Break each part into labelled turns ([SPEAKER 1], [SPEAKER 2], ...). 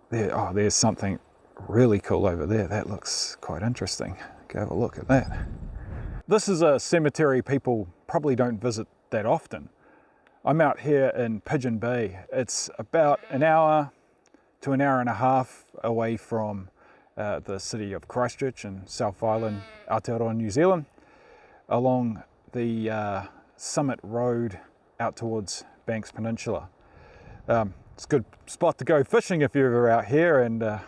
[SPEAKER 1] there, oh, there's something really cool over there. That looks quite interesting. Go have a look at that. This is a cemetery people probably don't visit that often. I'm out here in Pigeon Bay. It's about an hour to an hour and a half away from the city of Christchurch in South Island, Aotearoa, New Zealand, along the Summit Road out towards Banks Peninsula. It's a good spot to go fishing if you're ever out here, and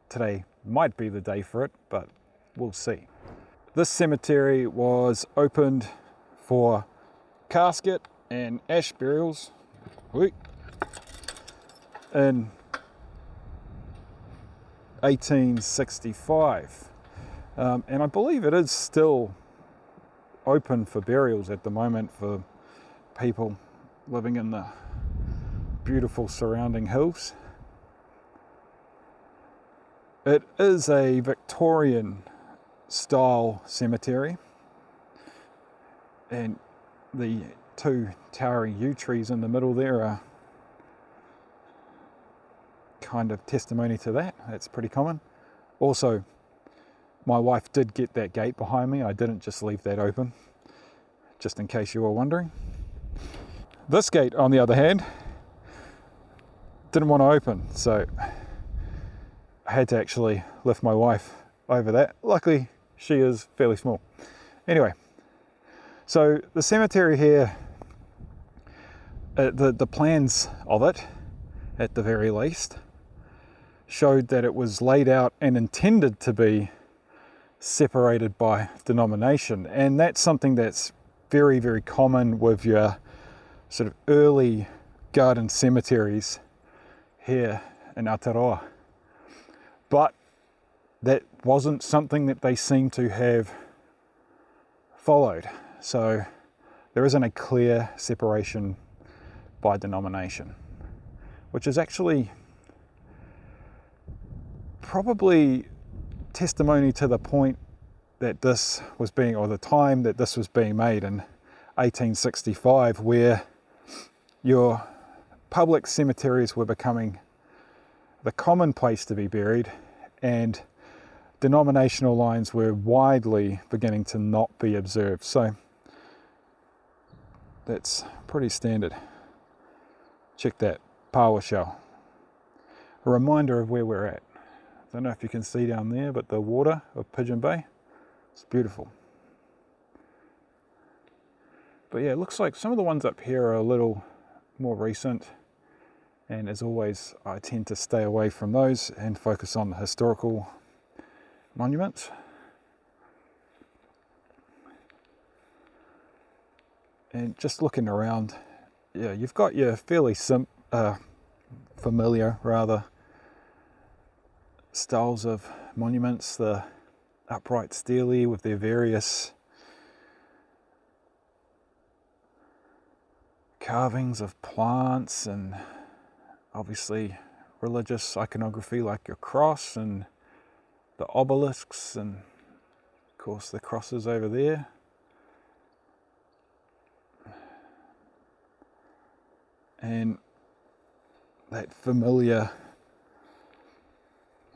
[SPEAKER 1] today might be the day for it, but we'll see. This cemetery was opened for casket and ash burials in 1865, and I believe it is still open for burials at the moment for people living in the beautiful surrounding hills. It is a Victorian style cemetery, and the two towering yew trees in the middle there are kind of testimony to that. That's pretty common. Also, my wife did get that gate behind me. I didn't just leave that open, just in case you were wondering. This gate, on the other hand, didn't want to open, so I had to actually lift my wife over that. Luckily, she is fairly small. Anyway, so the cemetery here, the plans of it, at the very least, showed that it was laid out and intended to be separated by denomination. And that's something that's very, very common with your sort of early garden cemeteries here in Akaroa. But that wasn't something that they seem to have followed. So there isn't a clear separation by denomination, which is actually probably testimony to the point that this was being, or the time that this was being made in 1865, where your public cemeteries were becoming the common place to be buried, and denominational lines were widely beginning to not be observed. So that's pretty standard. Check that power shell. A reminder of where we're at. I don't know if you can see down there, but the water of Pigeon Bay, it's beautiful. But yeah, it looks like some of the ones up here are a little more recent, and as always, I tend to stay away from those and focus on the historical monuments. And just looking around, yeah, you've got your fairly familiar rather styles of monuments, the upright stele with their various carvings of plants, and obviously religious iconography like your cross and the obelisks, and of course the crosses over there. And that familiar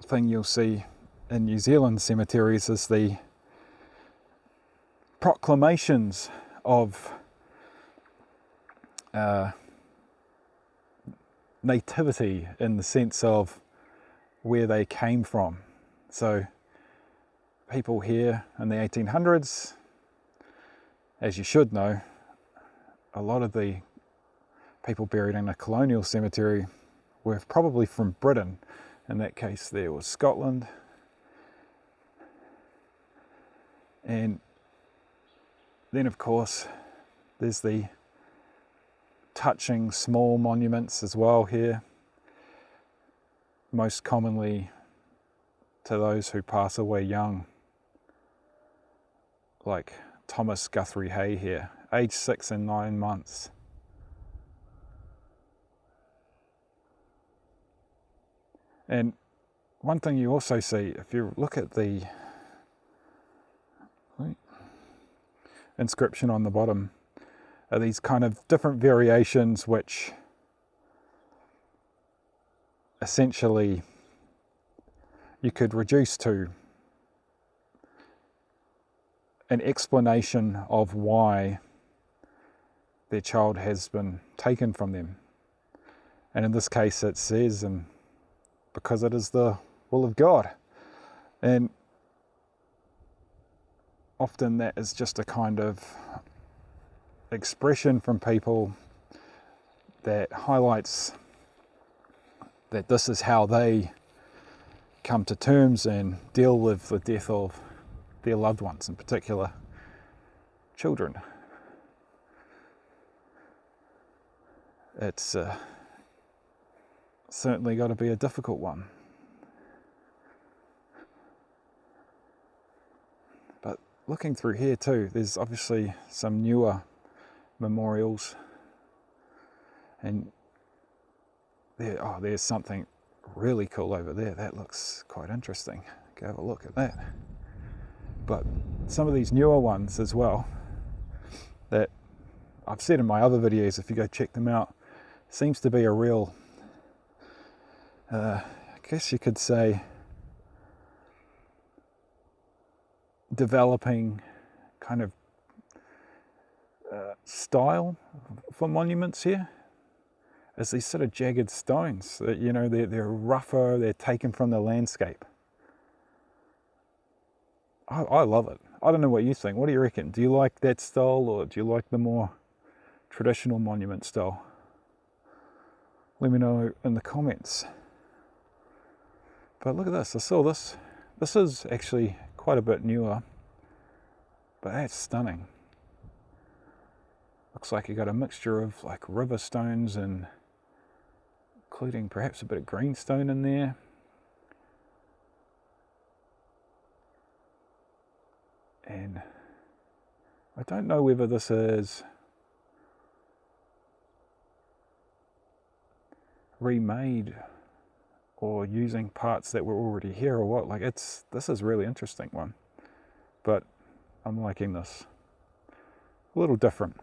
[SPEAKER 1] thing you'll see in New Zealand cemeteries is the proclamations of nativity, in the sense of where they came from. So people here in the 1800s, as you should know, a lot of the people buried in a colonial cemetery were probably from Britain. In that case, there was Scotland. And then, of course, there's the touching small monuments as well here, most commonly to those who pass away young, like Thomas Guthrie Hay here, aged 6 and 9 months. And one thing you also see, if you look at the inscription on the bottom, are these kind of different variations which essentially you could reduce to an explanation of why their child has been taken from them. And in this case it says, and because it is the will of God. And often that is just a kind of expression from people that highlights that this is how they come to terms and deal with the death of their loved ones, in particular children. It's certainly got to be a difficult one. But looking through here too, there's obviously some newer memorials, and there's something really cool over there. That looks quite interesting. Go have a look at that. But some of these newer ones as well, that I've said in my other videos, if you go check them out, seems to be a real, I guess you could say, developing kind of style for monuments here. As these sort of jagged stones that, you know, they're rougher, they're taken from the landscape. I love it. I don't know what you think. What do you reckon? Do you like that style, or do you like the more traditional monument style? Let me know in the comments. But look at this. I saw this. This is actually quite a bit newer, but that's stunning. Looks like you got a mixture of like river stones, and including perhaps a bit of greenstone in there. And I don't know whether this is remade or using parts that were already here or what. Like, this is a really interesting one, but I'm liking this. A little different.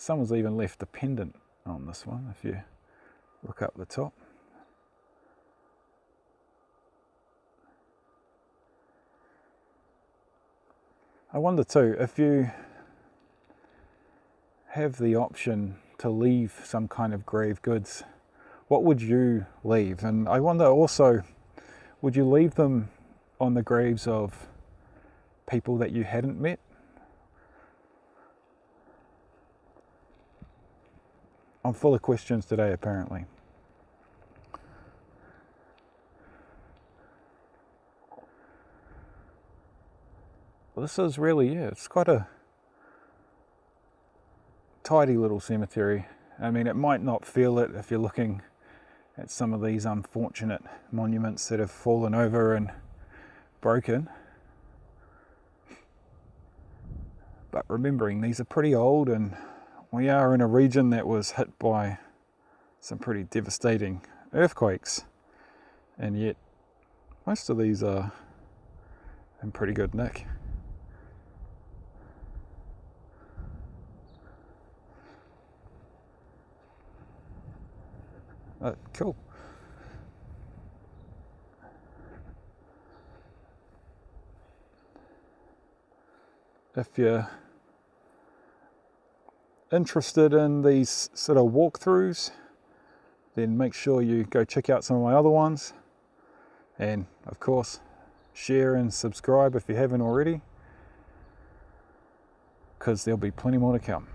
[SPEAKER 1] Someone's even left a pendant on this one, if you look up the top. I wonder too, if you have the option to leave some kind of grave goods, what would you leave? And I wonder also, would you leave them on the graves of people that you hadn't met? I'm full of questions today, apparently. Well, this is really, it's quite a tidy little cemetery. I mean, it might not feel it if you're looking at some of these unfortunate monuments that have fallen over and broken. But remembering these are pretty old, and we are in a region that was hit by some pretty devastating earthquakes, and yet most of these are in pretty good nick. Cool. If you're interested in these sort of walkthroughs, then make sure you go check out some of my other ones, and of course share and subscribe if you haven't already, because there'll be plenty more to come.